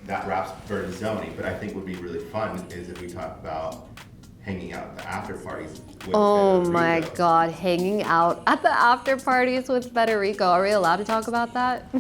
that wraps Bertazzoni, but I think would be really fun is if we talk about hanging out at the after parties with Oh Federico. my God, hanging out at the after parties with Federico. Are we allowed to talk about that?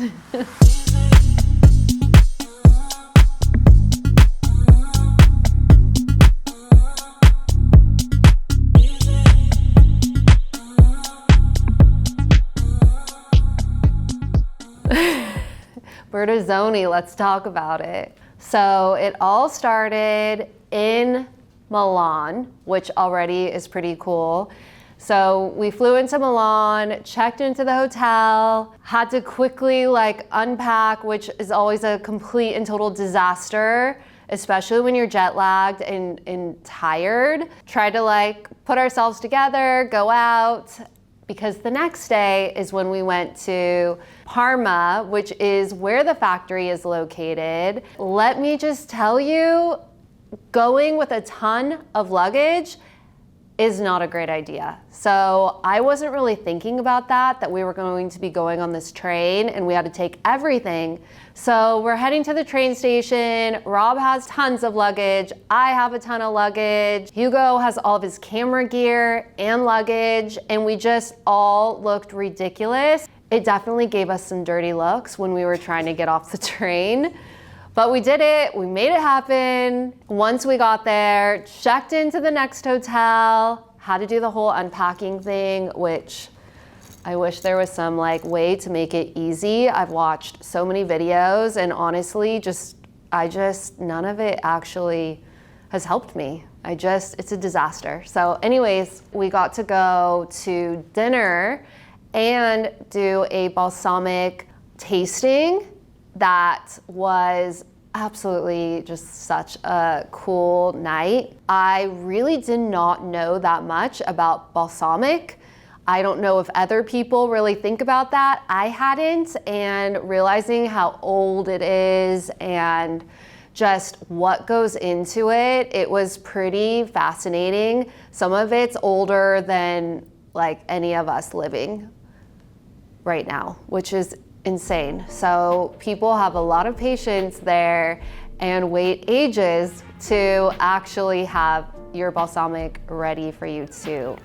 Bertazzoni, let's talk about it. So it all started in Milan, which already is pretty cool. So we flew into Milan, checked into the hotel, had to quickly unpack, which is always a complete and total disaster, especially when you're jet lagged and tired. Tried to put ourselves together, go out, because the next day is when we went to Parma, which is where the factory is located. Let me just tell you, going with a ton of luggage is not a great idea. So I wasn't really thinking about that we were going to be going on this train and we had to take everything. So we're heading to the train station. Rob has tons of luggage. I have a ton of luggage. Hugo has all of his camera gear and luggage, and we just all looked ridiculous. It definitely gave us some dirty looks when we were trying to get off the train. But we did it, we made it happen. Once we got there, checked into the next hotel, had to do the whole unpacking thing, which I wish there was some way to make it easy. I've watched so many videos and honestly, none of it actually has helped me. It's a disaster. So anyways, we got to go to dinner and do a balsamic tasting. That was absolutely just such a cool night. I really did not know that much about balsamic. I don't know if other people really think about that. I hadn't, and realizing how old it is and just what goes into it, it was pretty fascinating. Some of it's older than any of us living right now, which is insane. So people have a lot of patience there and wait ages to actually have your balsamic ready for you to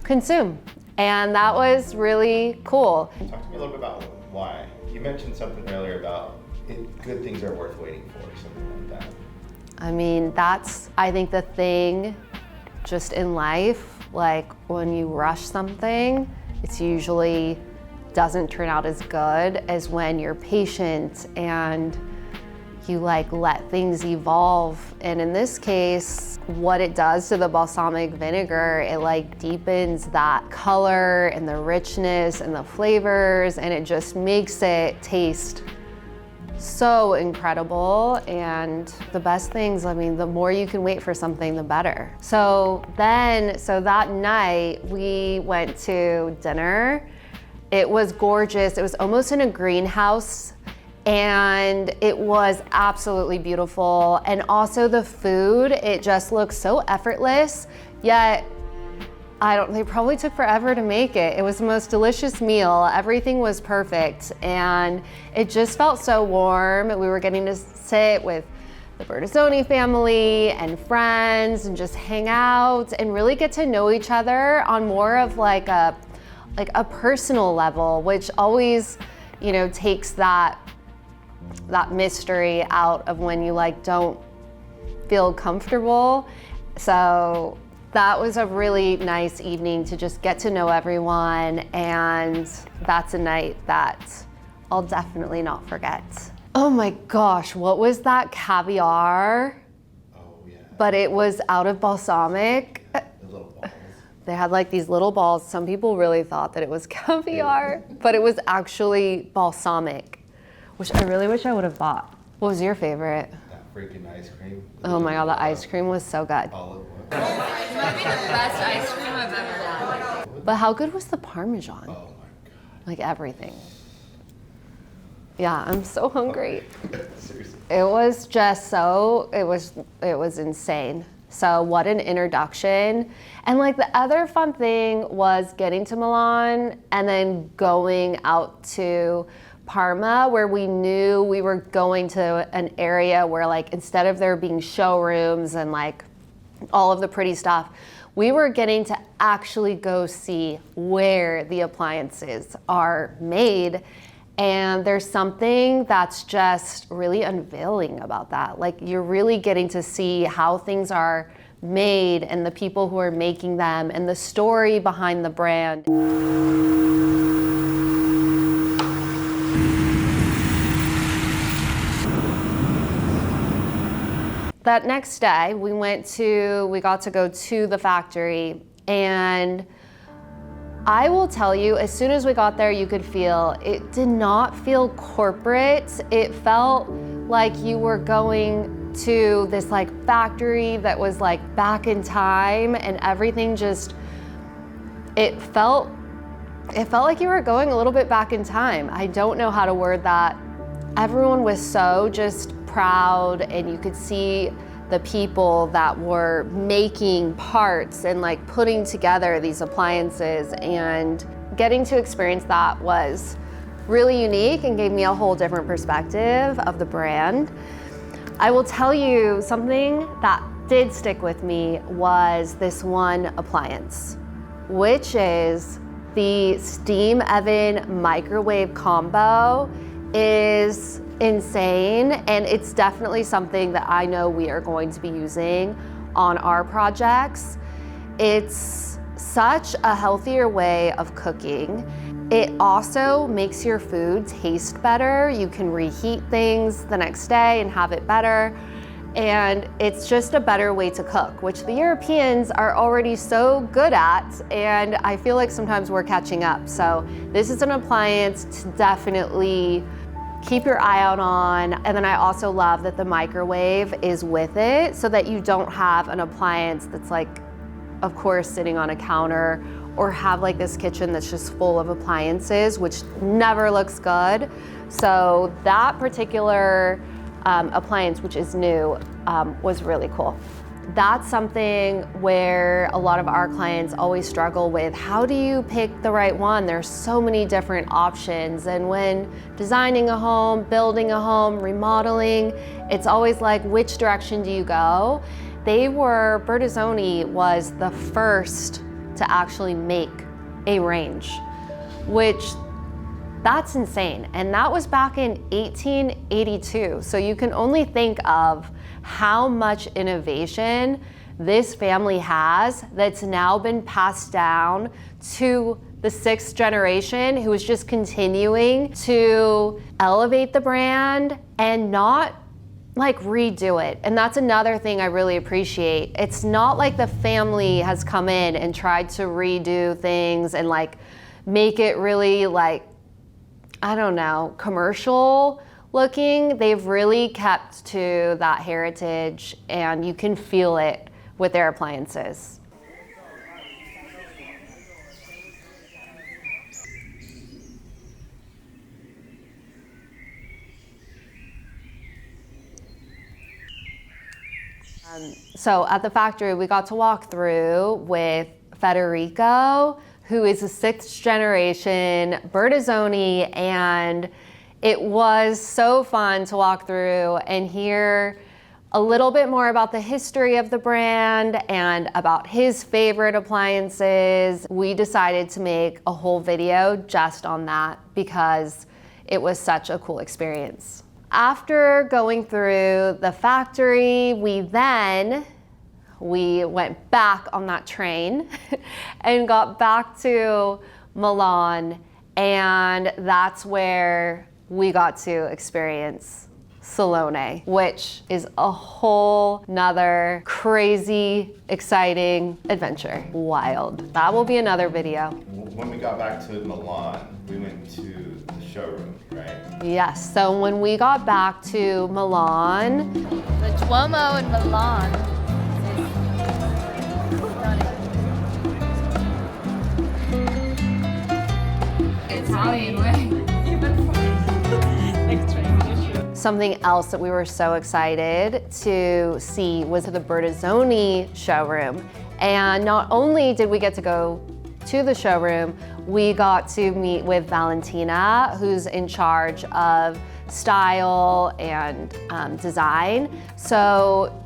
consume. And that was really cool. Talk to me a little bit about why. You mentioned something earlier about good things are worth waiting for, something like that. I mean, that's, I think, the thing just in life, when you rush something, it's usually doesn't turn out as good as when you're patient and you let things evolve. And in this case, what it does to the balsamic vinegar, it deepens that color and the richness and the flavors, and it just makes it taste so incredible. And the best things, I mean, the more you can wait for something, the better. So that night we went to dinner. It was gorgeous. It was almost in a greenhouse, and it was absolutely beautiful. And also the food, it just looked so effortless, yet they probably took forever to make it. It was the most delicious meal. Everything was perfect, and it just felt so warm. We were getting to sit with the Bertazzoni family and friends and just hang out and really get to know each other on more of a personal level, which always, takes that mystery out of when you don't feel comfortable. So that was a really nice evening to just get to know everyone, and that's a night that I'll definitely not forget. Oh my gosh, what was that caviar? Oh yeah. But it was out of balsamic. The little balls. They had these little balls. Some people really thought that it was caviar, but it was actually balsamic, which I really wish I would have bought. What was your favorite? That freaking ice cream. Oh my God, the ice cream was so good. All it was. It might be the best ice cream I've ever had. But how good was the Parmesan? Oh my God. Everything. Yeah, I'm so hungry. Seriously. It was just it was insane. So what an introduction. And the other fun thing was getting to Milan and then going out to Parma, where we knew we were going to an area where like instead of there being showrooms and like all of the pretty stuff, we were getting to actually go see where the appliances are made. And there's something that's just really unveiling about that. Like you're really getting to see how things are made and the people who are making them and the story behind the brand. That next day, we got to go to the factory, and I will tell you, as soon as we got there, you could feel, it did not feel corporate. It felt like you were going to this like factory that was like back in time, and everything just, it felt like you were going a little bit back in time. I don't know how to word that. Everyone was so just proud, and you could see the people that were making parts and like putting together these appliances, and getting to experience that was really unique and gave me a whole different perspective of the brand. I will tell you something that did stick with me was this one appliance, which is the steam oven microwave combo. Is insane, and it's definitely something that I know we are going to be using on our projects. It's such a healthier way of cooking. It also makes your food taste better. You can reheat things the next day and have it better. And it's just a better way to cook, which the Europeans are already so good at, and I feel like sometimes we're catching up. So this is an appliance to definitely keep your eye out on. And then I also love that the microwave is with it, so that you don't have an appliance that's like, of course, sitting on a counter, or have like this kitchen that's just full of appliances, which never looks good. So that particular appliance, which is new, was really cool. That's something where a lot of our clients always struggle with. How do you pick the right one? There's so many different options. And when designing a home, building a home, remodeling, it's always like, which direction do you go? Bertazzoni was the first to actually make a range, which that's insane. And that was back in 1882. So you can only think of how much innovation this family has that's now been passed down to the 6th generation, who is just continuing to elevate the brand and not like redo it. And that's another thing I really appreciate. It's not like the family has come in and tried to redo things and like make it really like, I don't know, commercial looking. They've really kept to that heritage, and you can feel it with their appliances. So at the factory, we got to walk through with Federico, who is a 6th generation Bertazzoni, and it was so fun to walk through and hear a little bit more about the history of the brand and about his favorite appliances. We decided to make a whole video just on that because it was such a cool experience. After going through the factory, we went back on that train and got back to Milan, and that's where we got to experience Salone, which is a whole nother crazy, exciting adventure. Wild. That will be another video. When we got back to Milan, we went to the showroom, right? Yes, so when we got back to Milan, The Duomo in Milan is stunning. Italian way. something else that we were so excited to see was the Bertazzoni showroom. And not only did we get to go to the showroom, we got to meet with Valentina, who's in charge of style and design. So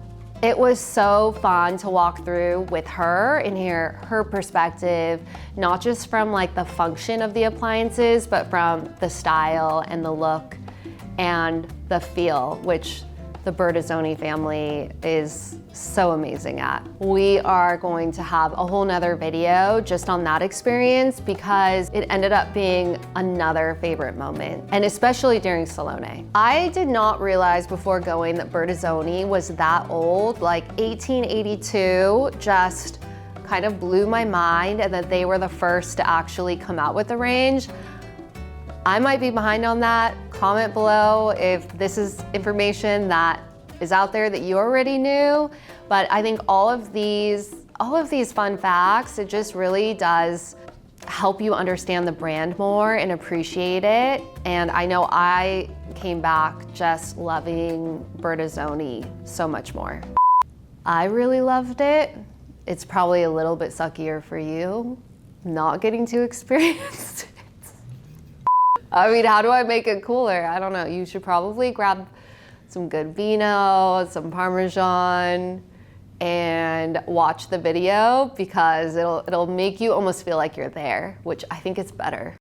it was so fun to walk through with her and hear her perspective, not just from like the function of the appliances, but from the style and the look and the feel, which the Bertazzoni family is so amazing at. We are going to have a whole nother video just on that experience because it ended up being another favorite moment, and especially during Salone. I did not realize before going that Bertazzoni was that old, like 1882 just kind of blew my mind, and that they were the first to actually come out with the range. I might be behind on that. Comment below if this is information that is out there that you already knew. But I think all of these fun facts, it just really does help you understand the brand more and appreciate it. And I know I came back just loving Bertazzoni so much more. I really loved it. It's probably a little bit suckier for you, not getting to experience it. I mean, how do I make it cooler? I don't know. You should probably grab some good Vino, some Parmesan, and watch the video because it'll make you almost feel like you're there, which I think is better.